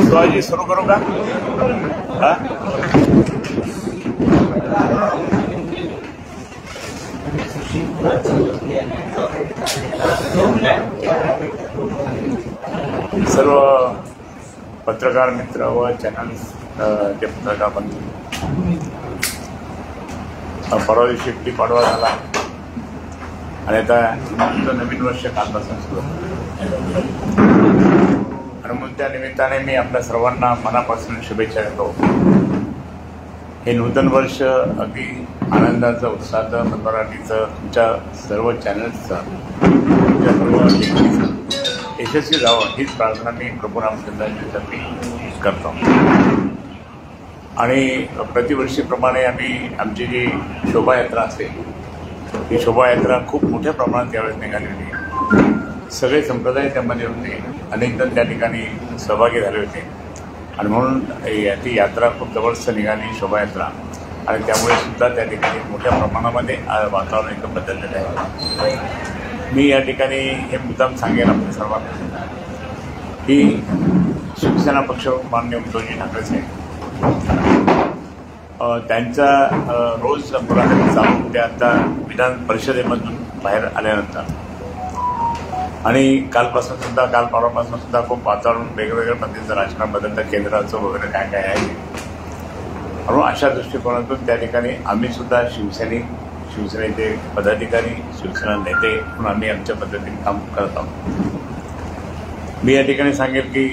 शिवाजी सुरू करू का? सर्व पत्रकार मित्र व चॅनल्स जे पत्रकार बंधू, परवा दिवशी एकटी पाडवा झाला आणि आता नवीन वर्ष कालपासून सुरू आणि म्हणून त्या निमित्ताने मी आपल्या सर्वांना मनापासून शुभेच्छा देतो. हे नूतन वर्ष अगदी आनंदाचं, उत्साहाचं, मनोरंजनाचं, तुमच्या सर्व चॅनल्सचं, तुमच्या सर्व यशस्वी जावं हीच प्रार्थना मी प्रभू रामचंद्रांच्यासाठी करतो. आणि प्रतिवर्षीप्रमाणे आम्ही आमची जी शोभायात्रा असते ही शोभायात्रा खूप मोठ्या प्रमाणात यावेळेस निघाली होती. सगळे संप्रदाय त्यामध्ये होते, अनेक जण त्या ठिकाणी सहभागी झाले होते आणि म्हणून ती यात्रा खूप जबरदस्त निघाली शोभायात्रा. आणि त्यामुळे सुद्धा त्या ठिकाणी मोठ्या प्रमाणामध्ये वातावरण एकदम बदललेलं आहे. मी या ठिकाणी हे मुद्दाम सांगेन आपण सर्वांना की शिवसेना पक्ष माननीय उद्धवजी ठाकरे साहेब त्यांचा रोज मुलाखती चालू ते आता विधान परिषदेमधून बाहेर आल्यानंतर आणि काल परवापासून सुद्धा खूप वातावरण वेगवेगळ्या पद्धतीचं राजकारण बदलतं, केंद्राचं वगैरे काय काय आहे. म्हणून अशा दृष्टिकोनातून त्या ठिकाणी आम्ही सुद्धा शिवसेनेचे पदाधिकारी, शिवसेना नेते म्हणून आम्ही आमच्या पद्धतीने काम करत आहोत. मी या ठिकाणी सांगेल की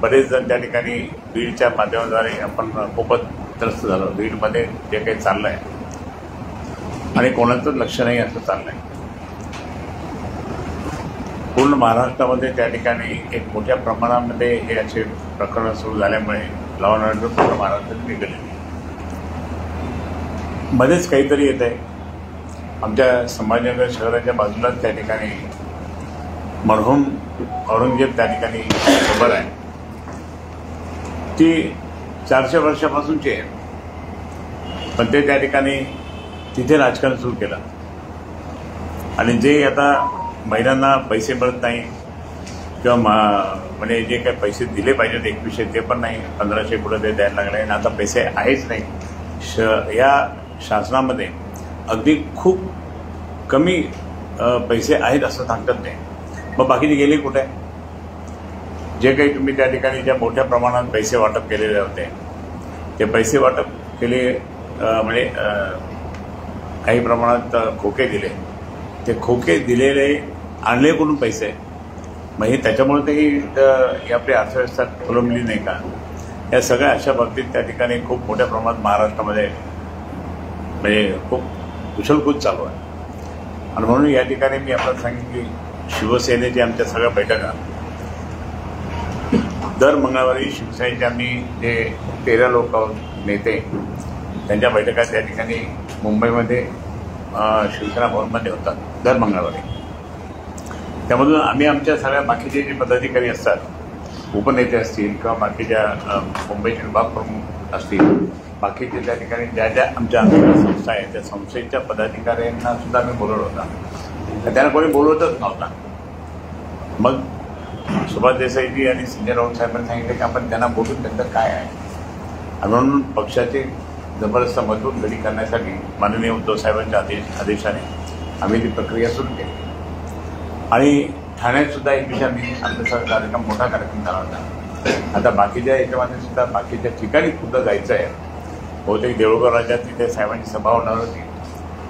बरेच जण त्या ठिकाणी बीडच्या माध्यमाद्वारे आपण खूपच त्रस्त झालो. बीडमध्ये जे काही चाललं आहे आणि कोणाचं लक्ष नाही असं चाललं आहे. पूर्ण महाराष्ट्रामध्ये त्या ठिकाणी एक मोठ्या प्रमाणामध्ये हे असे प्रकरणं सुरू झाल्यामुळे लॉ अँड ऑर्डर पूर्ण महाराष्ट्रात बिघडले. मध्येच काहीतरी येत आहे. आमच्या संभाजीनगर शहराच्या बाजूलाच त्या ठिकाणी मरहूम औरंगजेब त्या ठिकाणी खबर आहे. ती 400 वर्षापासूनची आहे, पण ते त्या ठिकाणी तिथे राजकारण सुरू केलं. आणि जे आता महिलांना पैसे मिळत नाही किंवा म्हणजे जे काही पैसे दिले पाहिजेत 2100 ते पण नाही, 1500 कुठं ते द्यायला लागले आणि आता पैसे आहेच नाही. या शासनामध्ये अगदी खूप कमी पैसे आहेत असं सांगतात नाही. मग बाकीचे गेले कुठे? जे काही तुम्ही त्या ठिकाणी ज्या मोठ्या प्रमाणात पैसे वाटप केलेले होते ते पैसे वाटप केले म्हणजे काही प्रमाणात खोके दिले. ते खोके दिलेले आणले कुठून पैसे? मग हे त्याच्यामुळे ते आपली अर्थव्यवस्था खोलंबली नाही का? या सगळ्या अशा बाबतीत त्या ठिकाणी खूप मोठ्या प्रमाणात महाराष्ट्रामध्ये म्हणजे खूप कुशलकूच चालू आहे. आणि म्हणून या ठिकाणी मी आपल्याला सांगेन की शिवसेनेच्या आमच्या सगळ्या बैठका दर मंगळवारी शिवसेनेचे आम्ही जे 13 लोक नेते त्यांच्या बैठका त्या ठिकाणी मुंबईमध्ये शिवसेना भवनमध्ये होतात दर मंगळवारी. त्यामधून आम्ही आमच्या सगळ्या बाकीचे जे पदाधिकारी असतात, उपनेते असतील किंवा बाकीच्या मुंबईचे विभाग प्रमुख असतील, बाकीचे त्या ठिकाणी ज्या ज्या आमच्या संस्था आहेत त्या संस्थेच्या पदाधिकाऱ्यांना सुद्धा आम्ही बोलवलं होता. त्यांना कोणी बोलवतच नव्हता. मग सुभाष देसाईजी आणि संजय राऊत साहेबांनी सांगितलं की आपण त्यांना बोलून त्यांचं काय आहे. आणि म्हणून पक्षाचे जबरदस्त मजबूत घडी करण्यासाठी माननीय उद्धव साहेबांच्या आदेशाने आम्ही ती प्रक्रिया सुरू केली. आणि ठाण्यात सुद्धा एक दिवशी आम्ही आमचा कार्यक्रम मोठा कार्यक्रम झाला होता. आता बाकीच्या याच्यामध्ये सुद्धा बाकीच्या ठिकाणी सुद्धा जायचं आहे. बहुतेक देऊळगाव राज्यात तिथे साहेबांची सभा होणार होती,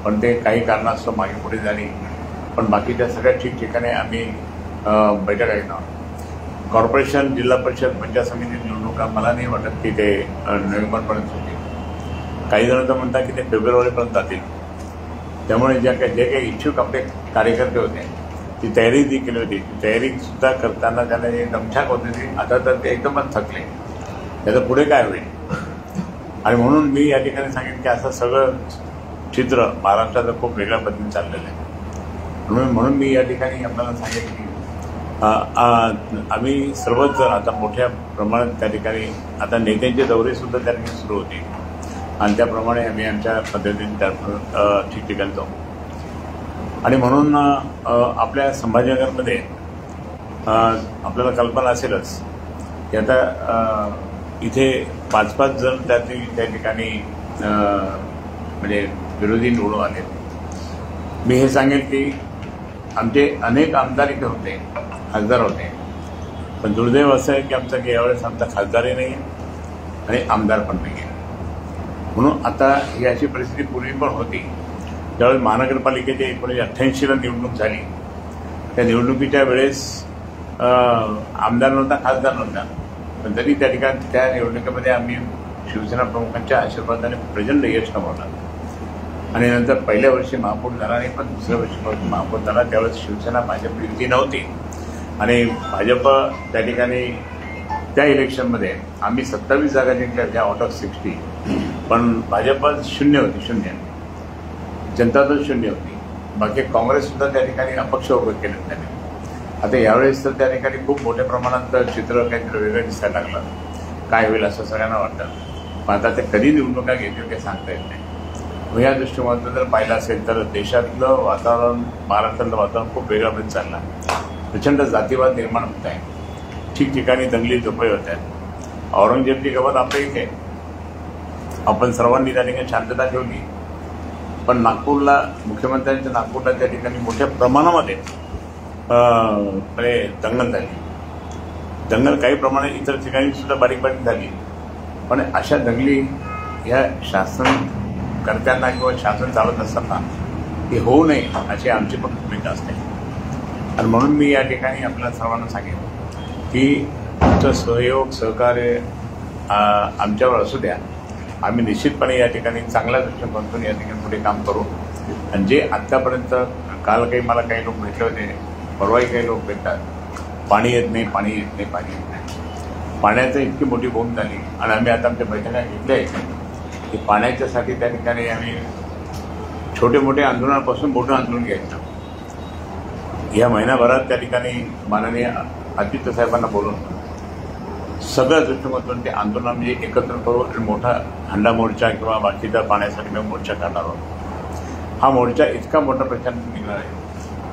पण ते काही कारणास्तव मागे पुढे झाली. पण बाकीच्या सगळ्या ठिकठिकाणी आम्ही बैठका घेणार. कॉर्पोरेशन, जिल्हा परिषद, पंचायत समिती निवडणुका मला नाही वाटत की ते नोव्हेंबरपर्यंत होतील. काही जण तर म्हणतात की ते फेब्रुवारीपर्यंत जातील. त्यामुळे जे काही इच्छुक आपले कार्यकर्ते होते ती तयारी केली होती. तयारीसुद्धा करताना त्यांना जे दमछाक होती ती आता तर ते एकदमच थकले. त्याचं पुढे काय होईल. आणि म्हणून मी या ठिकाणी सांगेन की असं सगळं चित्र महाराष्ट्राचं खूप वेगळ्या पद्धतीने चाललेलं आहे. म्हणून मी या ठिकाणी आपल्याला सांगेन की आम्ही सर्वच जण आता मोठ्या प्रमाणात त्या ठिकाणी आता नेत्यांचे दौरेसुद्धा त्या ठिकाणी सुरू होते आणि त्याप्रमाणे आम्ही आमच्या पद्धतीने त्या ठिकठिकाणी जाऊ. आणि म्हणून आपल्या संभाजीनगरमध्ये आपल्याला कल्पना असेलच की आता इथे 5-5 जण त्या ठिकाणी म्हणजे विरोधी निवडून आले. मी हे सांगेन की आमचे अनेक आमदार इथे होते, खासदार होते, पण दुर्दैव असं आहे की आमचा की यावेळेस आमचा खासदारही नाही आहे आणि आमदार पण नाही आहे. म्हणून आता ही अशी परिस्थिती पूर्वी पण होती. ज्यावेळेस महानगरपालिकेच्या 1988ला निवडणूक झाली, त्या निवडणुकीच्या वेळेस आमदार नव्हता, खासदार नव्हता, पण तरी त्या ठिकाणी त्या निवडणुकीमध्ये आम्ही शिवसेना प्रमुखांच्या आशीर्वादाने प्रचंड यश कमावलं. आणि नंतर पहिल्या वर्षी महापौर झाला नाही, पण दुसऱ्या वर्षी महापौर झाला. त्यावेळेस शिवसेना भाजप युती नव्हती आणि भाजप त्या ठिकाणी त्या इलेक्शनमध्ये आम्ही 27 जागा जिंकल्या, त्या आउट ऑफ 60, पण भाजप 0 होती, 0. जनता दल 0 होती. बाकी काँग्रेससुद्धा त्या ठिकाणी अपक्ष उभे केले त्याने. आता यावेळेस तर त्या ठिकाणी खूप मोठ्या प्रमाणात चित्र काहीतरी वेगळं दिसायला लागलं. काय होईल असं सगळ्यांना वाटतं, पण आता ते कधी निवडणुका घेतील ते सांगता येत नाही. या दृष्टिकोनातून जर पाहिलं असेल तर देशातलं वातावरण, महाराष्ट्रातलं वातावरण खूप वेगळ्या पद्धतीने चाललं आहे. प्रचंड जातीवाद निर्माण होत आहे, ठिकठिकाणी दंगली धोपे होत आहेत. औरंगजेबची गवत आपल्या इथे, आपण सर्वांनी त्या ठिकाणी शांतता ठेवली, पण नागपूरला, मुख्यमंत्र्यांच्या नागपूरला त्या ठिकाणी मोठ्या प्रमाणामध्ये दंगल झाली. दंगल काही प्रमाणात इतर ठिकाणी सुद्धा बारीक बारीक झाली, पण अशा दंगली ह्या शासनकर्त्यांना किंवा शासन चालत असताना ही होऊ नये अशी आमची पण भूमिका असते. आणि म्हणून मी या ठिकाणी आपल्याला सर्वांना सांगेन की तुमचं सहयोग, सहकार्य आमच्यावर असू द्या. आम्ही निश्चितपणे या ठिकाणी चांगल्या दृष्टिकोनातून या ठिकाणी पुढे काम करू. आणि जे आत्तापर्यंत काल मला काही लोक भेटले होते, परवाही काही लोक भेटतात, पाणी येत नाही, पाणी येत नाही, पाणी येत नाही. पाण्याचं इतकी मोठी बोंब झाली आणि आम्ही आता आमच्या बैठका घेतल्या आहेत की पाण्याच्यासाठी त्या ठिकाणी आम्ही छोटे मोठे आंदोलनापासून मोठं आंदोलन घ्यायचं. या महिनाभरात त्या ठिकाणी माननीय आदित्य साहेबांना बोलून सगळ्या दृष्टिकोनातून ते आंदोलन म्हणजे एकत्र करू आणि मोठा हंडा मोर्चा किंवा बाकीचा पाण्यासाठी मी मोर्चा काढणार आहोत. हा मोर्चा इतका मोठा प्रचंड निघणार आहे,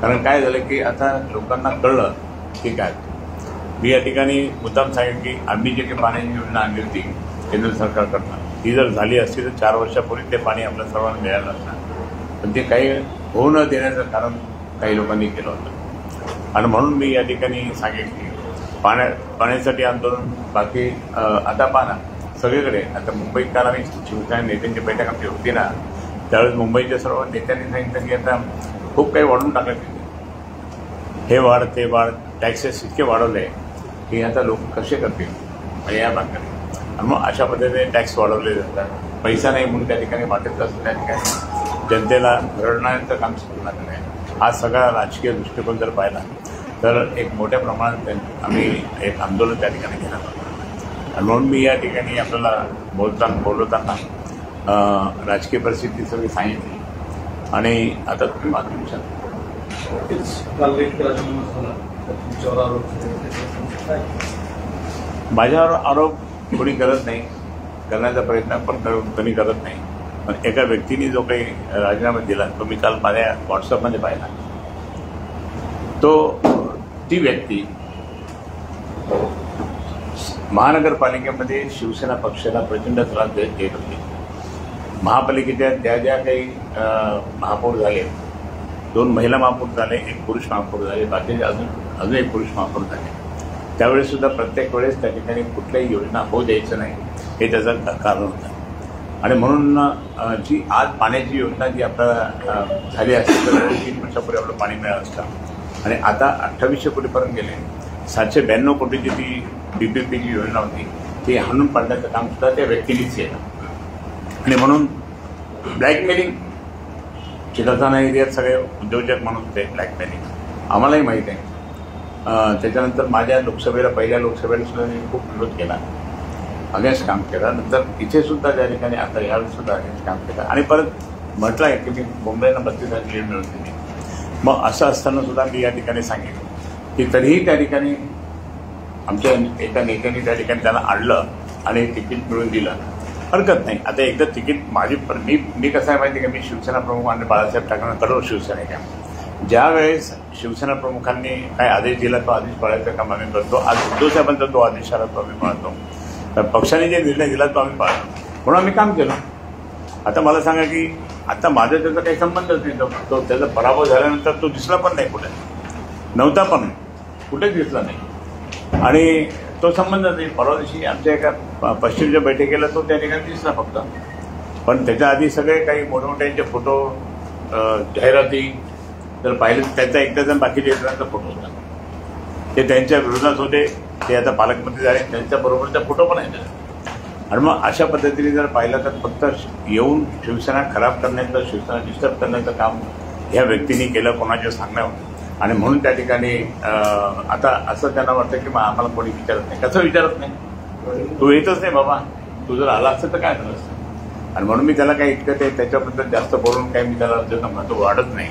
कारण काय झालं की आता लोकांना कळलं की काय. मी या ठिकाणी मुद्दाम सांगेन की आम्ही जे काही पाण्याची योजना आणली होती केंद्र सरकारकडनं, ती जर झाली असती तर 4 वर्षापूर्वी ते पाणी आपल्या सर्वांना मिळालं असणार, पण ते काही होऊ न देण्याचं कारण काही लोकांनी केलं होतं. आणि म्हणून मी या ठिकाणी सांगेन की पाण्यासाठी आंदोलन, बाकी आता पाना सगळीकडे. आता मुंबईत काल आम्ही शिवसेना नेत्यांची बैठक आमची होती ना, त्यावेळेस मुंबईच्या सर्व नेत्यांनी सांगितलं की आता खूप काही वाढवून टाकलं तिथे, हे वाढ ते वाढ, टॅक्सेस इतके वाढवले की आता लोक कसे करतील म्हणजे या भागाने. आणि मग अशा पद्धतीने टॅक्स वाढवले जातात. पैसा नाही म्हणून त्या ठिकाणी वाटत असतं, त्या ठिकाणी जनतेला रडण्याचं काम सुरू लागलं आहे. हा सगळा राजकीय दृष्टिकोन जर पाहिला तर एक मोठ्या प्रमाणात आम्ही एक आंदोलन त्या ठिकाणी घेणार आहोत. आणि म्हणून मी या ठिकाणी आपल्याला बोलवताना राजकीय परिस्थिती सगळी सांगितली. आणि आता तुम्ही मात्र विचार, माझ्यावर आरोप कोणी करत नाही, करण्याचा प्रयत्न पण कोणी करत नाही. पण एका व्यक्तीने जो काही राजीनामा दिला तो मी काल माझ्या व्हॉट्सअपमध्ये पाहिला. ती व्यक्ती महानगरपालिकेमध्ये शिवसेना पक्षाला प्रचंड त्रास देत होती. महापालिकेच्या ज्या काही महापौर झाले, 2 महिला महापौर झाले, 1 पुरुष महापौर झाले, बाकीचे अजून 1 पुरुष महापौर झाले. त्यावेळेससुद्धा प्रत्येक वेळेस त्या ठिकाणी कुठल्याही योजना होऊ द्यायचं नाही हे त्याचं कारण होतं. आणि म्हणून जी आज पाण्याची योजना जी आपल्याला झाली असते तर 3 वर्षापूर्वी आपलं पाणी मिळालं असतं. आणि आता 2800 कोटीपर्यंत गेले. 792 कोटीची ती BPPची योजना होती, ती हाणून पाडण्याचं काम सुद्धा त्या व्यक्तीनेच केलं. आणि म्हणून ब्लॅकमेलिंग चिरताना एरियात सगळे उद्योजक म्हणून होते. ब्लॅकमेलिंग आम्हालाही माहीत आहे. त्याच्यानंतर माझ्या लोकसभेला, पहिल्या लोकसभेला सुद्धा मी खूप विरोध केला. अगेन्स्ट काम केलं. नंतर इथे सुद्धा त्या ठिकाणी आता यावेळी सुद्धा अगेन्स्ट काम केलं आणि परत म्हटलं आहे की मी मुंबईला 32,000 लीड मिळवून दिली. मग असं असताना सुद्धा मी या ठिकाणी सांगितलं की तरीही त्या ठिकाणी आमच्या एका नेत्याने त्या ठिकाणी त्याला आणलं आणि तिकीट मिळवून दिलं. हरकत नाही. आता एकदा तिकीट माझी मी कसं आहे माहिती आहे का, मी शिवसेना प्रमुख आणि बाळासाहेब ठाकरेंना कठोर शिवसैनिक आहे. ज्या वेळेस शिवसेना प्रमुखांनी काय आदेश दिला तो आदेश पाळायचं काम आम्ही करतो. आज उद्धव साहेबांचा तो आदेश आला तो आम्ही पाळतो. तर पक्षाने जे निर्णय दिला तो आम्ही पाळतो म्हणून आम्ही काम केलं. आता मला सांगा की आता माझा त्याचा काही संबंधच नाही. तो त्याचा पराभव झाल्यानंतर तो दिसला पण नाही, कुठे नव्हता पण कुठेच दिसला नाही आणि तो संबंध नाही. परवा दिवशी आमच्या एका पश्चिमच्या बैठकीला तो त्या ठिकाणी दिसला फक्त. पण त्याच्या आधी सगळे काही मोठमोठ्यांचे फोटो जाहिराती जर पाहिलं त्याचा एकट्याचा बाकीच्या इतरांचा फोटो होता. ते त्यांच्या विरोधात होते. ते आता पालकमंत्री झाले, त्यांच्याबरोबरचा फोटो पण आहे त्याचा. आणि मग अशा पद्धतीने जर पाहिलं तर फक्त येऊन शिवसेना खराब करण्याचं, शिवसेना डिस्टर्ब करण्याचं काम ह्या व्यक्तींनी केलं कोणाच्या सांगण्यावर. आणि म्हणून त्या ठिकाणी आता असं त्यांना वाटतं की आम्हाला कोणी विचारत नाही. कसं विचारत नाही? तू येतच नाही बाबा, तू जर आला असतं तर काय झालं असतं. आणि म्हणून मी त्याला काही इतकं ते त्याच्याबद्दल जास्त बोलून काही मी त्याला त्याचं महत्त्व वाढत नाही.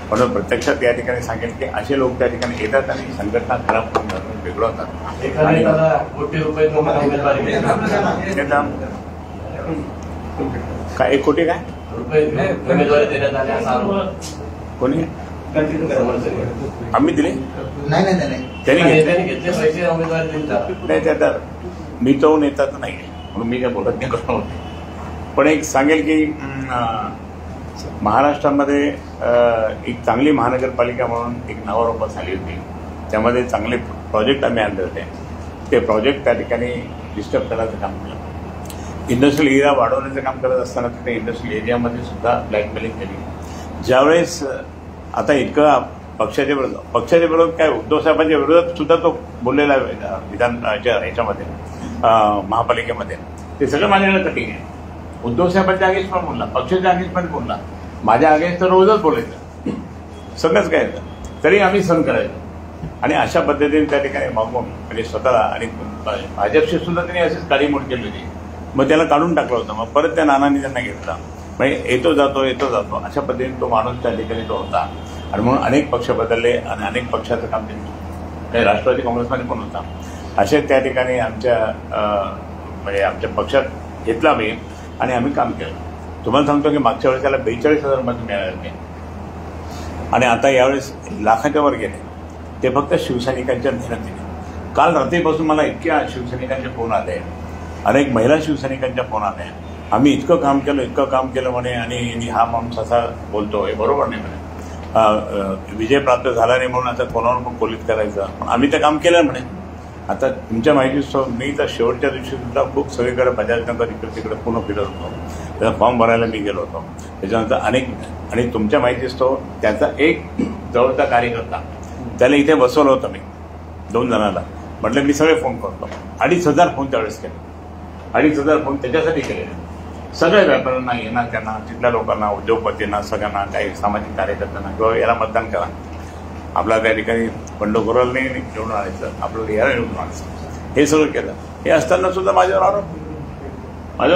म्हणून प्रत्यक्षात या ठिकाणी सांगेल की असे लोक त्या ठिकाणी येतात आणि संघटना खराब करून बिघडवतात. काय 1 कोटी काय कोणी आम्ही दिले त्यांनी घेतले नाही. त्यात मी तो नेता तर नाही म्हणून मी काय बोलत नाही करत होते. पण एक सांगेल की महाराष्ट्रामध्ये एक चांगली महानगरपालिका म्हणून एक नावारूपास आली होती. त्यामध्ये चांगले प्रोजेक्ट आम्ही आणले होते. ते प्रोजेक्ट त्या ठिकाणी डिस्टर्ब करायचं काम केलं. इंडस्ट्रियल एरिया वाढवण्याचं काम करत असताना तिथे इंडस्ट्रियल एरियामध्ये सुद्धा ब्लॅकमेलिंग केली. ज्यावेळेस आता इतकं पक्षाच्या विरोधात काय उद्धव साहेबांच्या विरोधात सुद्धा तो बोललेला विधानाच्या ह्याच्यामध्ये महापालिकेमध्ये ते सगळं मानण्याचं कठीण आहे. उद्धव साहेबांच्या आगेच पण बोलला, पक्षाच्या आगेच पण बोलला, माझ्या आगेच तर रोजच बोलायचं, सगळंच काय तरी आम्ही सहन करायचो. आणि अशा पद्धतीने त्या ठिकाणी मागून म्हणजे स्वतःला आणि भाजपशी सुद्धा त्यांनी अशीच काळीमोड केली होती. मग त्याला काढून टाकलं होतं. मग परत त्या नानांनी त्यांना घेतला. म्हणजे येतो जातो अशा पद्धतीने तो माणूस त्या ठिकाणी तो होता. आणि म्हणून अनेक पक्ष बदलले आणि अनेक पक्षाचं काम त्यांनी काही राष्ट्रवादी काँग्रेसमध्ये पण होता. असे त्या ठिकाणी आमच्या म्हणजे आमच्या पक्षात घेतला मी आणि आम्ही काम केलं. तुम्हाला सांगतो की मागच्या वेळेस त्याला 42,000 मत मिळाले होते आणि आता यावेळेस लाखाच्या वर गेले. ते फक्त शिवसैनिकांच्या मेहनतीने. काल रात्रीपासून मला इतक्या शिवसैनिकांचे फोन आले, अनेक महिला शिवसैनिकांच्या फोन आले. आम्ही इतकं काम केलं म्हणे आणि हा माणूस असा बोलतो, हे बरोबर नाही म्हणे. विजय प्राप्त झाला नाही म्हणून आता कोणावर पण कोलित करायचं. पण आम्ही ते काम केलं म्हणे. आता तुमच्या माहिती मी तर शेवटच्या दिवशी सुद्धा खूप सगळीकडे बजाजनगर इकडे तिकडे पूर्ण फिरत होतो. त्याचा फॉर्म भरायला मी गेलो होतो. त्याच्यानंतर अनेक आणि तुमच्या माहितीच तो त्याचा एक जवळचा कार्यकर्ता त्याला इथे बसवलं होतं मी 2 जणांना. म्हटलं मी सगळे फोन करतो. 2,500 फोन त्यावेळेस केले. 2,500 फोन त्याच्यासाठी केले. सगळ्या व्यापाऱ्यांना, येणार त्यांना, तिथल्या लोकांना, उद्योगपतींना, सगळ्यांना, काही सामाजिक कार्यकर्त्यांना किंवा याला मतदान करा. आपला त्या ठिकाणी बंडखोराला नाही निवडून आणायचं, आपल्याला याला निवडून आणायचं, हे सगळं केलं. हे असताना सुद्धा माझ्यावर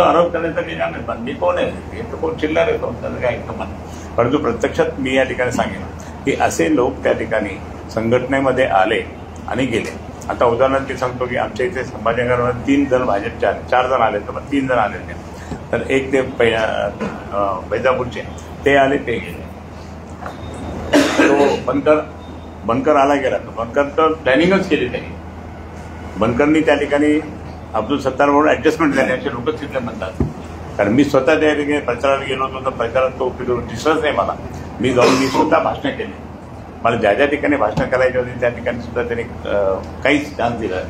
आरोप करण्याचा मी जाणत मी कोण आहे, हे तर कोण चिल्लार येतो त्याचं काय ऐकतं मला. परंतु प्रत्यक्षात मी या ठिकाणी सांगेन की असे लोक त्या ठिकाणी संघटनेमध्ये आले आणि गेले. आता उदाहरणार्थ मी सांगतो की आमच्या इथे संभाजीनगरमध्ये 3 जण भाजपच्या 4 जण आले, तर 3 जण आले ते. तर एक ते बैजापूरचे ते आले, ते गेले. तो बनकर आला गेला. तर बनकर तर प्लॅनिंगच केली त्यांनी. बनकरनी त्या ठिकाणी अब्दुल सत्तार म्हणून ॲडजस्टमेंट झाली असे लोकच तिथले म्हणतात. कारण मी स्वतः त्या ठिकाणी प्रचाराला गेलो होतो, तर प्रचारात तो दिसलंच नाही मला. मी स्वतः भाषणं केली. मला ज्या ज्या ठिकाणी भाषणं करायची होती त्या ठिकाणी सुद्धा त्यांनी काहीच चान्स दिला नाही.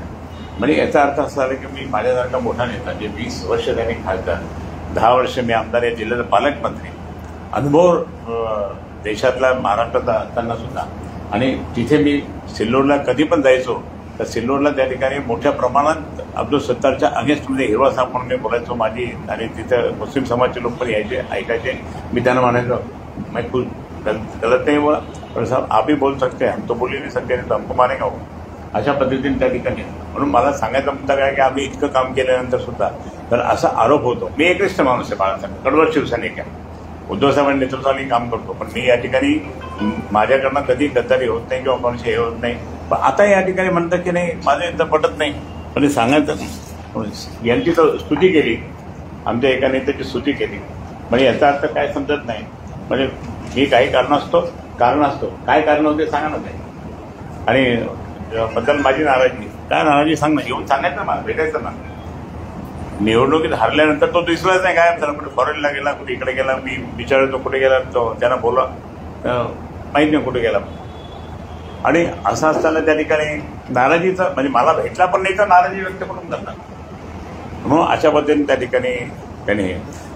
म्हणजे याचा अर्थ असा झाला की मी माझ्यासारखा मोठा नेता, जे 20 वर्ष त्यांनी खासदार, 10 वर्ष मी आमदार, या जिल्ह्याचा पालकमंत्री, अनुभव देशातला महाराष्ट्रात असताना सुद्धा. आणि तिथे मी सिल्लोडला कधी पण जायचो तर सिल्लोडला त्या ठिकाणी मोठ्या प्रमाणात अब्दुल सत्तारच्या अगेन्स्टमध्ये हिरवा साप म्हणून मी बोलायचो. माझी आणि तिथं मुस्लिम समाजचे लोक पण यायचे, ऐकायचे. मी त्यांना म्हणायचो मैं कुछ गलत नहीं बोला, पर साहब आप ही बोल सकते हैं, हम तो बोल ही नहीं सकते, नहीं तो हमको मारेगा वो. अशा पद्धतीने त्या ठिकाणी. म्हणून मला सांगायचा मुद्दा काय की आम्ही इतकं काम केल्यानंतर सुद्धा तर असा आरोप होतो. मी एकनिष्ठ माणूस आहे बाळासाहेब, कडवट शिवसैनिक आहे, उद्धव साहेबांच्या नेतृत्वाने काम करतो, पण मी या ठिकाणी माझ्याकडनं कधी गद्दारी होत नाही किंवा कोणाशी हे होत नाही. पण आता या ठिकाणी म्हणतात की नाही माझं एकदा पटत नाही, पण सांगायचं यांची तर स्तुती केली, आमच्या एका नेत्याची स्तुती केली, म्हणजे याचा अर्थ काय समजत नाही. म्हणजे मी काही कारण असतो काय कारण होते सांगा ना काही. आणि बद्दल माझी नाराजी काय नाराजी सांग ना, येऊन सांगायचं मला, भेटायचं ना. निवडणुकीत हरल्यानंतर तो दिसलाच नाही काय, त्याला कुठे फॉरेनला गेला, कुठे इकडे गेला, मी विचारतो कुठे गेला, तो त्यांना बोला माहीत नाही कुठे गेला. आणि असं असताना त्या ठिकाणी नाराजीचं म्हणजे मला भेटला पण नाही तर नाराजी व्यक्त करून करणार. म्हणून अशा पद्धतीने त्या ठिकाणी त्याने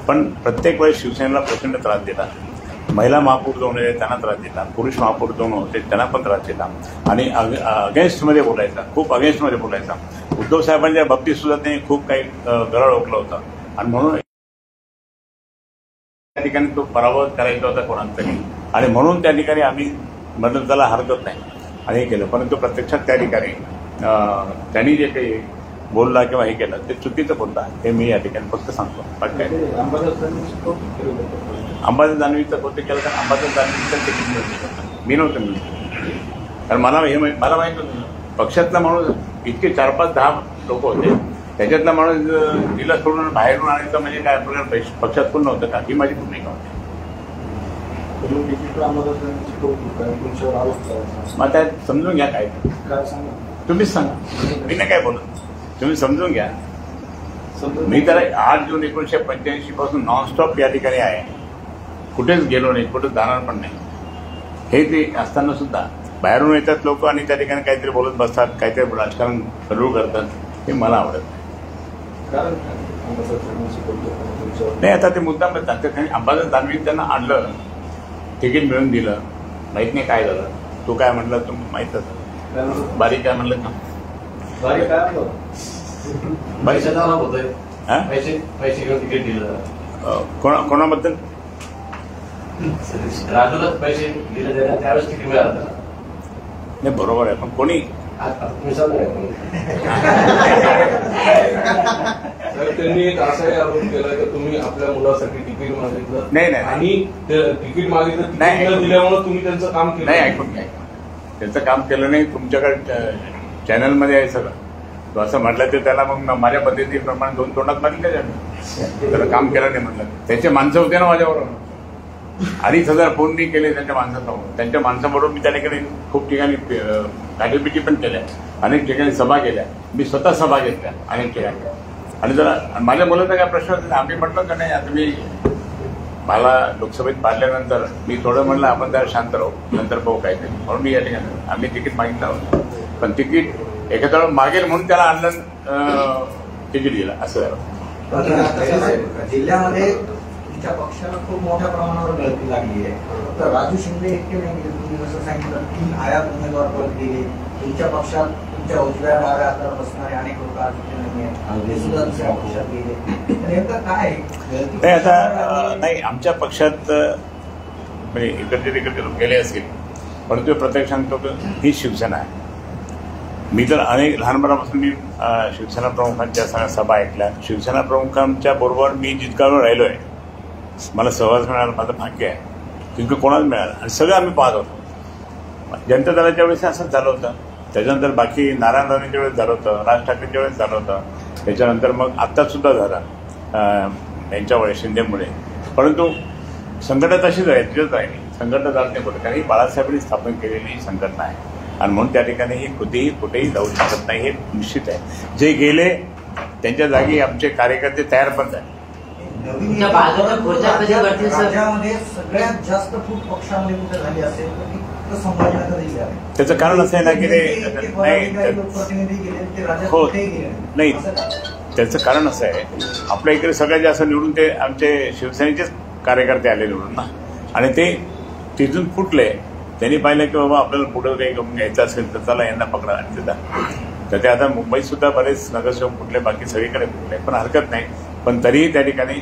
पण प्रत्येक वेळेस शिवसेनेला प्रचंड त्रास दिला. महिला महापौर दोन होते त्यांना त्रास दिला, पुरुष महापौर दोन होते त्यांना पण त्रास दिला, आणि अगेन्स्टमध्ये बोलायचा, खूप अगेन्स्टमध्ये बोलायचा. उद्धव साहेबांच्या बाबतीत सुद्धा त्यांनी खूप काही गरळ ओकलं होतं, आणि म्हणून त्या ठिकाणी तो पराभव करायचा होता कोणाचा तरी, आणि म्हणून त्या ठिकाणी आम्ही म्हटलं त्याला हरकत नाही आणि हे केलं. परंतु प्रत्यक्षात त्या ठिकाणी त्यांनी जे काही बोलला किंवा हे केलं ते चुकीचं बोलला, हे मी या ठिकाणी फक्त सांगतो. काय अंबादास दानवेचं कौतुक केलं, कारण अंबादास दानवेचं तिकीट मिळतं, मी नव्हतं मिळतं. कारण मला माहीत होतं पक्षातला माणूस इतके 4-5-10 लोक होते, त्याच्यातला माणूस तिला सोडून बाहेरून आणायचं म्हणजे काय प्रकार पक्षात कोण नव्हतं का, ही माझी भूमिका होती. मग त्यात समजून घ्या काय तुम्हीच सांगा, मी नाही काय बोलत, तुम्ही समजून घ्या. मी तर 8 जून 1985 पासून नॉनस्टॉप या ठिकाणी आहे, कुठेच गेलो नाही, कुठेच जाणार पण नाही. हे ते असताना सुद्धा बाहेरून येतात लोक आणि त्या ठिकाणी काहीतरी बोलत बसतात, काहीतरी राजकारण सुरू करतात, हे मला आवडत नाही. आता ते मुद्दा अंबादास दानवे त्यांना आणलं, तिकीट मिळून दिलं, माहीत नाही काय झालं, तू काय म्हटलं तुम्ही माहीतच, बारीक काय म्हणलं का तिकीट दिलं कोणाबद्दल राजूलाच पैसे दिले त्यावेळेस तिकीट मिळालं नाही, बरोबर आहे. पण कोणी त्यांनी एक असाही आरोप केला की तुम्ही आपल्या मुलासाठी तिकीट मागितलं नाही आणि तिकीट मागितलं नाही दिल्यामुळे तुम्ही त्यांचं काम केलं नाही. ऐकून घ्या, त्यांचं काम केलं नाही. तुमच्याकडे चॅनलमध्ये आहे सगळं, तो असं म्हटलं तर त्याला मग माझ्या पद्धतीप्रमाणे 2 तोंडात मारले त्याला काम केलं नाही म्हटलं. त्याचे माणसं होते ना माझ्याबरोबर, 2,500 फोन मी केले त्यांच्या माणसासमोर. त्यांच्या माणसाबरोबर मी त्या ठिकाणी खूप ठिकाणी गाठीपिटी पण केल्या, अनेक ठिकाणी सभा केल्या, मी स्वतः सभा घेतल्या अनेक ठिकाणी. आणि जरा माझ्या मुलाचा काय प्रश्न होता, आम्ही म्हटलं का नाही, आता मी मला लोकसभेत पाडल्यानंतर मी थोडं म्हणलं आपण जरा शांत राहू, नंतर पाहू काय ते. म्हणून मी या ठिकाणी आम्ही तिकीट मागितलं होतं, पण तिकीट एखाद्या वेळा मागेल म्हणून त्याला आणलं, तिकीट दिलं असं झालं. जिल्ह्यामध्ये तुमच्या पक्षाला खूप मोठ्या प्रमाणावर गळती लागली आहे. तर राजू शिंदे एकटे नाही गेले, तुम्ही जसं सांगितलं 3 आयात उमेदवार पद गेले. तुमच्या पक्षात तुमच्या उजव्या डाव्या हातावर बसणारे अनेक लोक आजचे नाही आहेत, ते सुद्धा दुसऱ्या पक्षात गेले. नेमकं काय नाही आता नाही, आमच्या पक्षात म्हणजे इकडचे तिकडचे लोक गेले असतील, परंतु प्रत्येक सांगतो की ही शिवसेना आहे. मी तर अनेक लहानपणापासून मी शिवसेना प्रमुखांच्या सगळ्या सभा ऐकल्या. शिवसेना प्रमुखांच्या बरोबर मी जितका वेळ राहिलो आहे, मला सहवास मिळाला, माझं भाग्य आहे, तितकं कोणाला मिळालं. आणि सगळं आम्ही पाहत होतो. जनता दलाच्या वेळेस असंच झालं होतं, त्याच्यानंतर बाकी नारायण राणेच्या वेळेस झालं होतं, राज ठाकरेच्या वेळेस झालं होतं, त्याच्यानंतर मग आत्तासुद्धा झालं यांच्यामुळे शिंदेमुळे. परंतु संघटना तशीच आहे, तिथेच राहिली, संघटना जात नाही कुठे, कारण ही बाळासाहेबांनी स्थापन केलेली संघटना आहे, आणि म्हणून त्या ठिकाणी ही कुठेही जाऊ शकत नाही, हे निश्चित आहे. जे गेले त्यांच्या जागी आमचे कार्यकर्ते तयार पण झाले. राज्यामध्ये सगळ्यात जास्त फूट पक्षामध्ये कुठे झाली असेल तर संभाजीनगर जिल्ह्यात. त्याचं कारण असं आहे ना की हो नाही, त्याचं कारण असं आहे, आपल्या इकडे सगळ्यात जास्त निवडून ते आमचे शिवसेनेचेच कार्यकर्ते आले निवडून ना, आणि ते तिथून फुटले. त्यांनी पाहिलं की बाबा आपल्याला पुढं काही घ्यायचं असेल तर चला यांना पकडा आणि तिथं. तर ते आता मुंबईत सुद्धा बरेच नगरसेवक फुटले, बाकी सगळीकडे फुटले, पण हरकत नाही. पण तरीही त्या ठिकाणी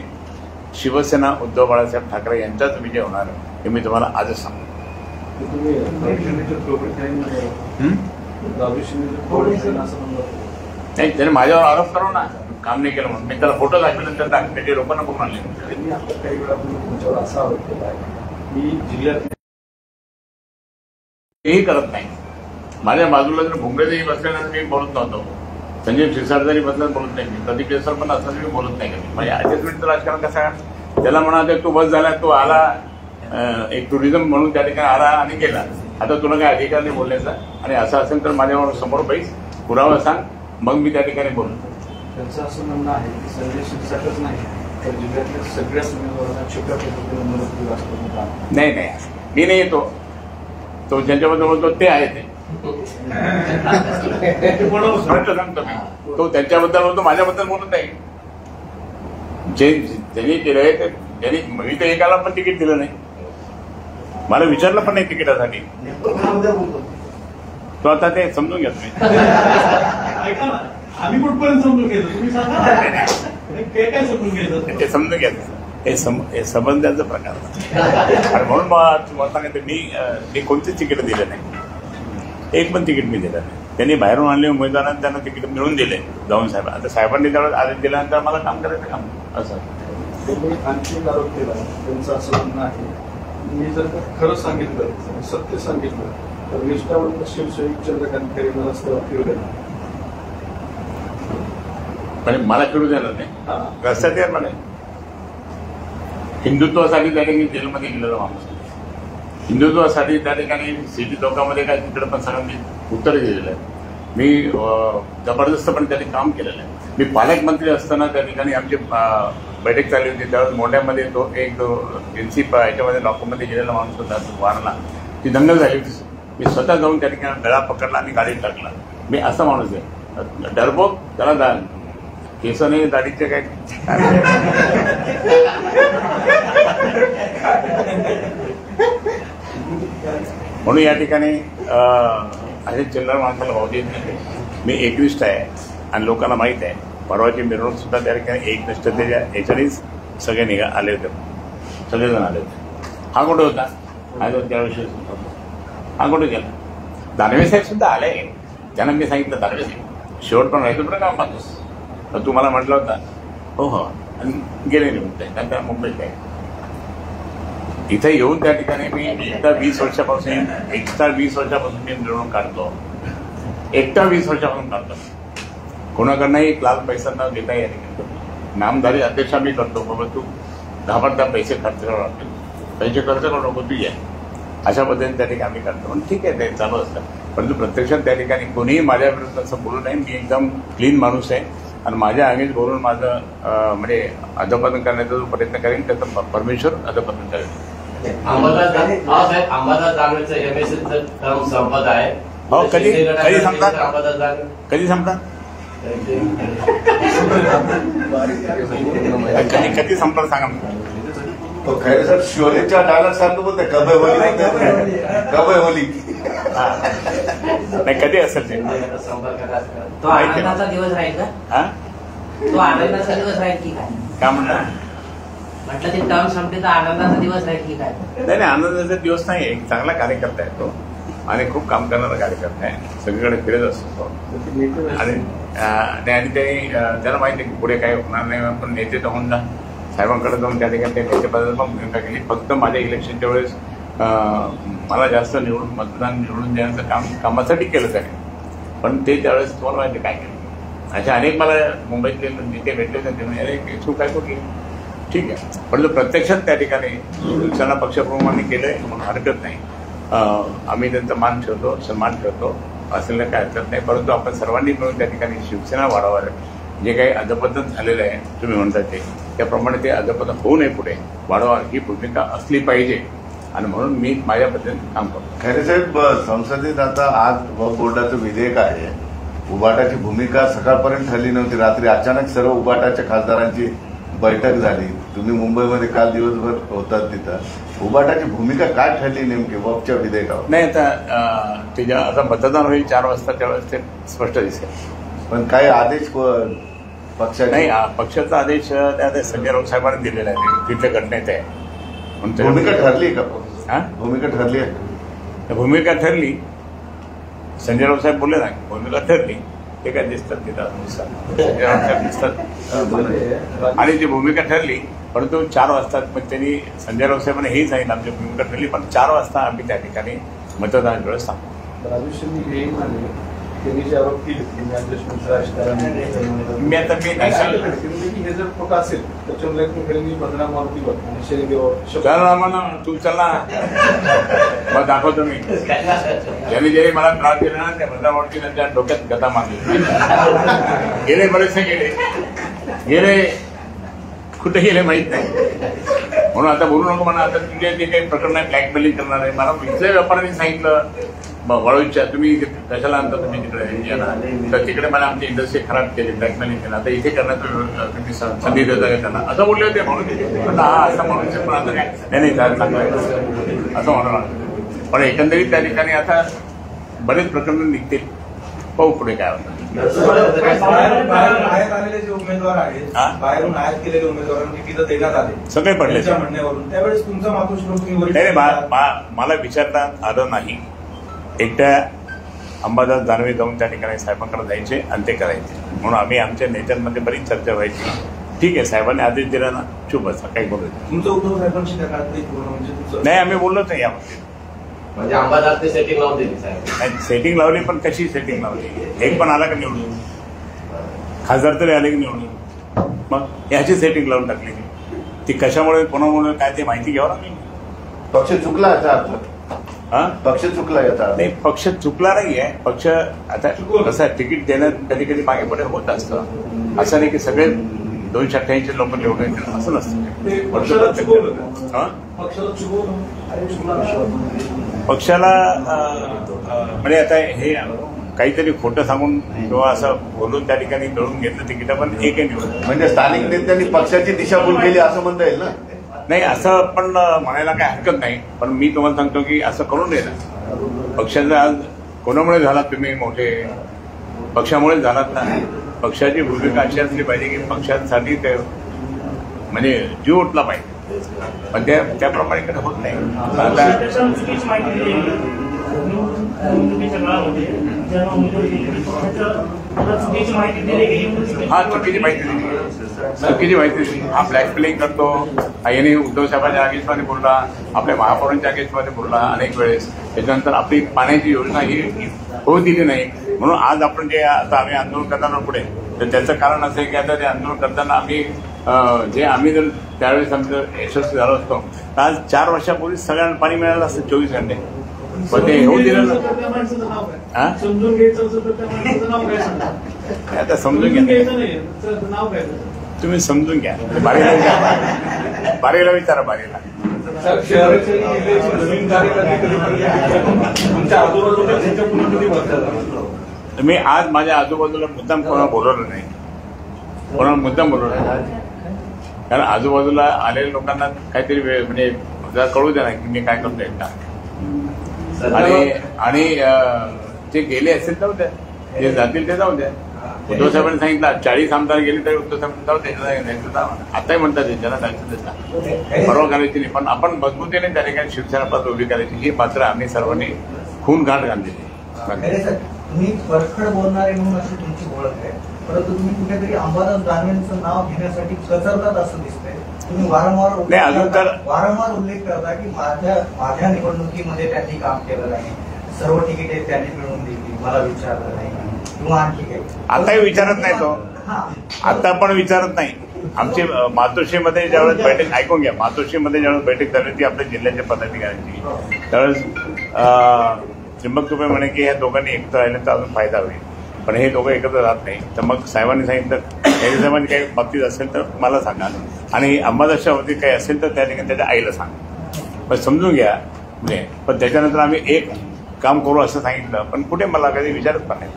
शिवसेना उद्धव बाळासाहेब ठाकरे यांचाच विजय होणार हे मी तुम्हाला आजच सांगतो. राजू शिंदे असं म्हणलं नाही, त्याने माझ्यावर आरोप करू ना, काम नाही केलं म्हणून. मी त्याला फोटो दाखवल्यानंतर त्याचे लोकांना बघून आणले. त्यांनी आता काही वेळापूर्वी तुमच्यावर असा आरोप केला आहे की जिल्ह्यात तेही करत नाही. माझ्या बाजूला जर भुमरेजही बसल्यानंतर मी बोलत नव्हतो, संजय शिरसाट जरी बसल्यानं बोलत नाही, मी प्रदीप केसर पण असं मी बोलत नाही कधी. म्हणजे ॲडजस्टमेंटचं राजकारण कसं आहे, त्याला म्हणा तू बस झाला, तू आला एक टुरिझम म्हणून त्या ठिकाणी आला आणि गेला. आता तुला काय अधिकार नाही बोलण्याचा, आणि असं असेल तर माझ्यावर समोर बैस, पुरावा सांग, मग मी त्या ठिकाणी बोलतो. त्यांचं असं म्हणणं आहे की संजय शिरसाटच नाही तर जिल्ह्यातल्या सगळ्याच उमेदवारांना छोट्या पद्धतीने मदत केली असतो. नाही नाही, मी नाही येतो. तो ज्यांच्याबद्दल बोलतो ते आहे ते सांगतो मी. तो त्यांच्याबद्दल बोलतो, माझ्याबद्दल बोलत नाही. जे त्यांनी केलंय ते त्यांनी, मी तर एकाला पण तिकीट दिलं नाही, मला विचारलं पण नाही तिकिटासाठी. तो आता ते समजून घ्या तुम्ही. आम्ही कुठपर्यंत समजून घेतो तुम्ही सांगा, काय समजून घेतो ते समजून घ्या. हे संबंधाचा प्रकार आणि म्हणून मला सांगायचं, मी कोणतेच तिकीट दिलं नाही, एक पण तिकीट मी दिलं नाही. त्यांनी बाहेरून आणले उमेदवारांना, त्यांना तिकीट मिळून दिले जाऊन साहेब. आता साहेबांनी त्यावेळेस आदेश दिल्यानंतर मला काम करायचं काम असं. त्यांनी आणखी एक आरोप केला, त्यांचं असं म्हणणं आहे मी जर का खरं सांगितलं, सत्य सांगितलं तर निष्ठावंत शिवसैनिक चंद्रकांत खैरे मला रस्त्यावर फिरू देणार. म्हणजे मला फिरू देणार नाही, रस्त्यात येणार म्हणे. हिंदुत्वासाठी त्या ठिकाणी जेलमध्ये गेलेला माणूस, हिंदुत्वासाठी त्या ठिकाणी सिटी चौकामध्ये काय तिकडे पण सगळ्यांनी उत्तर दिलेलं आहे. मी जबरदस्तपणे त्यांनी काम केलेलं आहे. मी पालकमंत्री असताना त्या ठिकाणी आमची बैठक चालली होती, त्यावेळेस मोंढ्यामध्ये तो एक एनसी याच्यामध्ये लॉकमध्ये गेलेला माणूस होता, वारला. ती दंगल झाली होती. मी स्वतः जाऊन त्या ठिकाणी गळा पकडला आणि गाडीत टाकला. मी असा माणूस आहे, डरबोक त्याला केस नाही, दाढीचे काय. म्हणून या ठिकाणी असे चिल्लर माणसाला भाव देत नाही. मी एकनिष्ठ आहे आणि लोकांना माहीत आहे. परवाची मिरवणूक सुद्धा त्या ठिकाणी एकनिष्ठतेच्या याच्यानेच सगळे आले होते, सगळेजण आले होते. हा कुठं होता, हा जो त्याविषयी हा कुठे गेला. दानवे साहेब सुद्धा आले, त्यांना मी सांगितलं दानवे साहेब शेवट पण राहायचं बरं का माणूस, तर तुम्हाला म्हटलं होता हो हो, आणि गेले निघून त्यानंतर मुंबईत आहे. इथे येऊन त्या ठिकाणी मी एकटा 20 वर्षापासून मी मिरवणूक काढतो, एकटा 20 वर्षापासून काढतो. कोणाकडनंही एक लाख पैसा न देता या ठिकाणी नामधारी अध्यक्ष मी करतो. बाबा तू 10 पैसे खर्च करावं लागतील, पैसे खर्च करू नको तू ये, अशा पद्धतीने त्या ठिकाणी आम्ही करतो. पण ठीक आहे, ते चालू असतं. परंतु प्रत्यक्षात त्या ठिकाणी कोणीही माझ्या विरुद्ध असं बोलू नये. मी एकदम क्लीन माणूस आहे आणि माझ्या अंगीच बोलून माझं म्हणजे अधपतन करण्याचा जो प्रयत्न करेन त्याचा परमेश्वर अधपतन करेल. अंबादास दानवेचं एमएससीचं टर्म संपत आहे. हो, कधी संपतात, कधी संपतात, कधी संपणार सांगा. खैरे साहेब शोलेच्या डायलॉग सारखं बोलतंय, कबय होली नाही, कधी असेल ते. तो आनंदाचा दिवस राहील का? हा, तो आनंदाचा दिवस राहील की काय म्हणणार म्हटलं, ते टर्म संपले तर आनंदाचा दिवस राहील की काय? नाही, आनंदाचा दिवस नाही. एक चांगला कार्यकर्ता आहे तो आणि खूप काम करणारा कार्यकर्ता आहे, सगळीकडे फिरत असतो तो. आणि ते त्याला माहिती आहे की पुढे काही होणार नाही, पण नेते तर होऊन जा. साहेबांकडे जाऊन त्या ठिकाणी ते नेतेपदाला पण भूमिका केली. फक्त माझ्या इलेक्शनच्या वेळेस मला जास्त मतदान निवडून देण्याचं कामासाठी केलं त्याने, पण ते त्यावेळेस तुम्हाला माहिती काय केलं. अशा अनेक मला मुंबईतले नेते भेटले होते, ते अरे तू काय तो केली, ठीक आहे. पण प्रत्यक्षात त्या ठिकाणी शिवसेना पक्षप्रमुखांनी केलंय म्हणून हरकत नाही. आम्ही त्यांचा मान ठेवतो, सन्मान ठेवतो, असलेलं काय हरकत नाही. परंतु आपण सर्वांनी मिळून त्या ठिकाणी शिवसेना वाढवावं. जे काही अधपतन झालेलं आहे तुम्ही म्हणता ते, त्याप्रमाणे ते अधपतन होऊ नये, पुढे वाढवा ही भूमिका असली पाहिजे आणि म्हणून मी माझ्या पद्धतीने काम करतो. खैरे साहेब, संसदेत आता आज वक्फ बोर्डाचं विधेयक आहे. उबाटाची भूमिका सकाळपर्यंत ठरली नव्हती, रात्री अचानक सर्व उबाटाच्या खासदारांची बैठक झाली. तुम्ही मुंबईमध्ये काल दिवसभर होतात तिथं. उबाटाची भूमिका काय ठरली नेमकी वक्फच्या विधेयकावर? नाही, आता आता मतदान होईल 4 वाजता, त्यावेळेस ते स्पष्ट दिसेल. पण काही आदेश पक्षाचे नाही, पक्षाचा आदेश त्या संजय राऊत साहेबांनी दिलेला आहे, तिथल्या घटनेत आहे. भूमिका ठरली का? हा, भूमिका ठरली आहे. भूमिका ठरली संजय राऊत साहेब बोलले ना भूमिका ठरली ते काय दिसतात तिथं संजय राऊत साहेब दिसतात आणि जी भूमिका ठरली परंतु 4 वाजता पण त्यांनी संजय राऊत साहेबांनी हेही सांगितलं आमची भूमिका ठरली पण 4 वाजता आम्ही त्या ठिकाणी मतदान वेळेस सांगतो. राजू शिंदे हेही म्हणाले त्यांनी जे आरोप केले मी आता मी नॅशनल हे जर खोटं असेल त्याच्यामुळे खरेदी बदनाम मारुतीवर आणि शरीर चल ना म्हणा तू चल ना मग दाखवतो मी ज्यांनी ज्यांनी मला त्रास दिला ना त्या बदनामावरती त्यांच्या डोक्यात गदा मारली गेले बरेचसे गेले कुठे गेले माहित नाही म्हणून आता बोलू नको म्हणा. आता तुझे जे काही प्रकरण आहे ब्लॅकमेलिंग करणार आहे मला इथल्या व्यापाऱ्यांनी सांगितलं वळूच्या तुम्ही कशाला आणता तुम्ही तिकडे तर तिकडे मला आमची इंडस्ट्री खराब केली ब्लॅकमेलिंग केलं आता इथे करण्याचं तुम्ही संधी देता का त्यांना असं बोलले होते म्हणून हा असं म्हणून पण आता काय नाही चांगलं असं म्हणून पण एकंदरीत त्या ठिकाणी आता बरेच प्रकरण निघतील पाहू पुढे काय होतं. बाहेर आलेले जे उमेदवार आहेत बाहेरून आयात केलेले उमेदवारांना तिकीट देण्यात आले सगळे पडले म्हणण्यावरून त्यावेळेस तुमचा मातोश्री नाही मला विचारण्यात आलं नाही. एकट्या अंबादास दानवे जाऊन त्या ठिकाणी साहेबांकडे जायचे आणि ते करायचे म्हणून आम्ही आमच्या नेत्यांमध्ये बरीच चर्चा व्हायची. ठीक आहे साहेबांनी आदेश दिला ना चुप बसा काही बोलायचं तुमचं उद्धव साहेबांशी त्या काळात नाही आम्ही बोललोच नाही यामध्ये म्हणजे अंबादास ते सेटिंग लावून दिली साहेब सेटिंग लावली पण कशी सेटिंग लावली एक पण आला का निवडून खासदार तरी आले की निवडून मग याची सेटिंग लावून टाकली ती कशामुळे कोणामुळे काय ते माहिती घ्यावं लागली. पक्ष चुकला याचा अर्थ हा पक्ष चुकला याचा अर्थ नाही पक्ष चुकला नाहीये. पक्ष आता कसं आहे तिकीट देणं कधी कधी मागे पुढे होत असतं असं नाही की सगळे 288 लोक निवडून येतील असं नसतं. पक्षाला म्हणजे आता हे काहीतरी खोटं सांगून किंवा असं बोलून त्या ठिकाणी मिळवून घेतलं तिकीट पण एकही निवडून म्हणजे स्थानिक नेत्यांनी पक्षाची दिशाभूल केली असं म्हणता येईल ना. नाही असं पण म्हणायला काही हरकत नाही पण मी तुम्हाला सांगतो की असं करून नये ना. पक्षाचं आज कोणामुळे झालात तुम्ही मोठे पक्षामुळेच झालात ना. पक्षाची भूमिका अशी असली पाहिजे की पक्षासाठी ते म्हणजे जीव उठला पाहिजे पण त्याप्रमाणे कडे होत नाही. हा चुकीची माहिती दिली हा ब्लॅकमेलिंग करतो याने उद्धव साहेबांच्या अगेन्स्टमध्ये बोलला आपल्या महापौरांच्या अगेन्स्टमध्ये बोलला अनेक वेळेस. त्याच्यानंतर आपली पाण्याची योजना ही होऊ दिली नाही म्हणून आज आपण जे आता आम्ही आंदोलन करताना पुढे तर त्याचं कारण असं आहे की आता ते आंदोलन करताना आम्ही जर त्यावेळेस आमचं यशस्वी झालो असतो तर आज 4 वर्षापूर्वी सगळ्यांना पाणी मिळालं असतं 24 घंटे पण ते होऊ दिलं ना. समजून घ्यायचं असेल तर त्या माणसाचं नाव काय सांगा आता समजून घ्या नाव काय तुम्ही समजून घ्या बारीला विचारा बारीला मी आज माझ्या आजूबाजूला मुद्दाम कोणाला बोलवलं नाही कारण आजूबाजूला आलेल्या लोकांना काहीतरी वेळ म्हणजे जरा कळू द्या ना की मी काय करतोय एकटा आणि जे गेले असेल जाऊ द्या जे जातील ते जाऊ द्या. उद्धव साहेबांनी सांगितलं 40 आमदार गेले तरी उद्धव साहेब जाऊ द्या आताही म्हणतात ज्यांना जायचं त्याचा परवा करायची नाही पण आपण मजबूतीने त्या ठिकाणी शिवसेना पद उभी करायची ही मात्र आम्ही सर्वांनी खून घाट घातलेली. तुम्ही परखड बोलणारे म्हणून अशी तुमची ओळख आहे परंतु तुम्ही कुठेतरी अंबादास दानवेंचं नाव घेण्यासाठी कचरतात असं दिसतंय. तुम्ही वारंवार उल्लेख करता की माझ्या निवडणुकीमध्ये त्यांनी काम केलं नाही सर्व तिकीटे त्यांनी मिळवून दिली मला विचारलं नाही किंवा आणखी काही आताही विचारत नाही तो आता पण विचारत नाही. आमची मातोश्रीमध्ये ज्यावेळेस बैठक ऐकून घ्या मातोश्रीमध्ये ज्यावेळेस बैठक झाली ती आपल्या जिल्ह्याच्या पदाधिकाऱ्यांची त्यावेळेस त्र्यंबक तुपे म्हणे की ह्या दोघांनी एकत्र राहिले तर अजून फायदा होईल पण हे दोघं एकत्र राहत नाही. तर मग साहेबांनी सांगितलं साहेबांनी काही बाबतीत असेल तर मला सांगा आणि अंबादासच्या बाबतीत काही असेल तर त्या ठिकाणी त्याच्या आईला सांगा पण समजून घ्या म्हणजे पण त्याच्यानंतर आम्ही एक काम करू असं सांगितलं पण कुठे मला कधी विचारत पण नाही.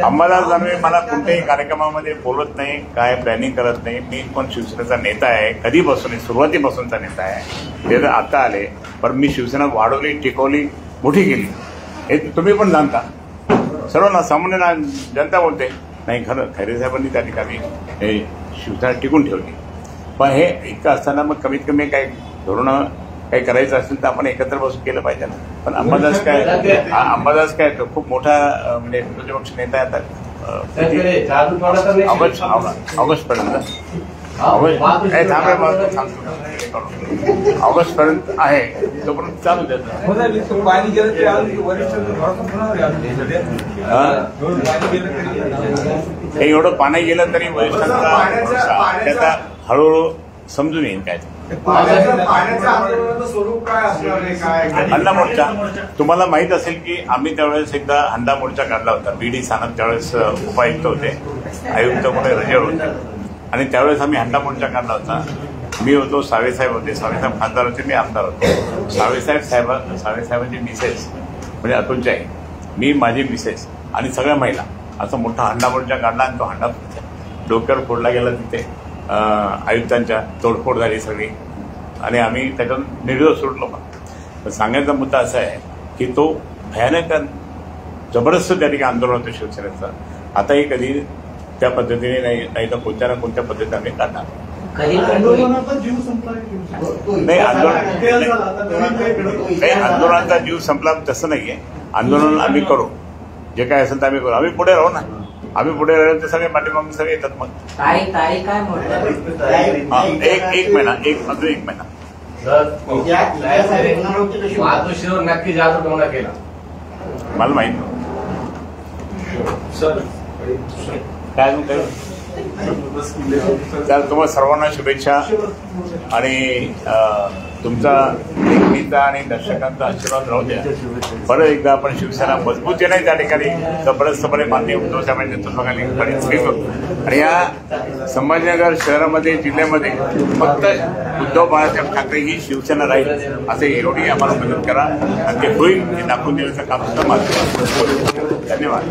अंबादास दानवे मला कोणत्याही कार्यक्रमामध्ये बोलत नाही काय प्लॅनिंग करत नाही. मी पण शिवसेनेचा नेता आहे कधीपासून सुरुवातीपासूनचा नेता आहे ते जर आता आले पण मी शिवसेना वाढवली टिकवली मोठी केली हे तुम्ही पण जाणता सर्वांना सामान्य जनता बोलते नाही खैरे साहेबांनी त्या ठिकाणी हे शिवसेना टिकून ठेवली पण हे इतकं असताना मग कमीत कमी काही धोरणं काही करायचं असेल तर आपण एकत्र बसून केलं पाहिजे ना. पण अंबादास काय तो खूप मोठा म्हणजे विरोधी पक्ष नेता आहे आता ऑगस्ट पर्यंत ऑगस्ट पर्यंत आहे, तोपर्यंत चालू द्यायचं. पाणी गेलं तरी अजून वरिष्ठ हे एवढं पाणी गेलं तरी वरिष्ठांचा त्याचा हळूहळू समजून येईल काय. हंडा मोर्चा तुम्हाला माहित असेल की आम्ही त्यावेळेस एकदा हंडा मोर्चा काढला होता. BD सानप त्यावेळेस उपायुक्त होते, आयुक्त कोणी रजेवर होते, आणि त्यावेळेस आम्ही हंडा मोर्चा काढला होता. मी होतो, सावेसाहेब होते, सावेसाहेब खासदार होते, मी आमदार होतो. सावेसाहेबांची मिसेस म्हणजे अतुलची आहे, मी, माझी मिसेस आणि सगळ्या महिला असा मोठा हंडा मोर्चा काढला. आणि तो हंडा डोक्यावर फोडला गेला. तिथे आयुक्तांच्या तोडफोड झाली सगळी आणि आम्ही त्याच्यातून निर्दोष सुटलो. पण सांगायचा मुद्दा असा आहे की तो भयानक जबरदस्त त्या ठिकाणी आंदोलन होतं शिवसेनेचं. आताही कधी त्या पद्धतीने नाही तर कोणत्या ना कोणत्या पद्धतीने आम्ही काढणार. आंदोलनाचा जीव संपला नाही, आंदोलनाचा जीव संपला तसं नाहीये. आंदोलन आम्ही करू, जे काय असेल तर आम्ही करू. आम्ही पुढे राहू ना. आम्ही पुढे राहिलो तर सगळे पाठीमागून सगळे येतात. मग तारीख काय म्हटलं एक महिना मातोश्रीवर नक्की जादूटोणा केला मला माहित नाही. काय तर तुम्हाला सर्वांना शुभेच्छा आणि तुमचा नेता आणि दर्शकांचा आशीर्वाद राहू द्या. परत एकदा आपण शिवसेना मजबूतीने त्या ठिकाणी जबरदस्तपणे माननीय उद्धव साहेबांच्या नेतृत्वाखाली आणि या संभाजीनगर शहरामध्ये जिल्ह्यामध्ये फक्त उद्धव बाळासाहेब ठाकरे ही शिवसेना राहील असे एवढी आम्हाला मदत करा आणि ते होईल हे दाखवून देण्याचं काम सुद्धा माझं. धन्यवाद.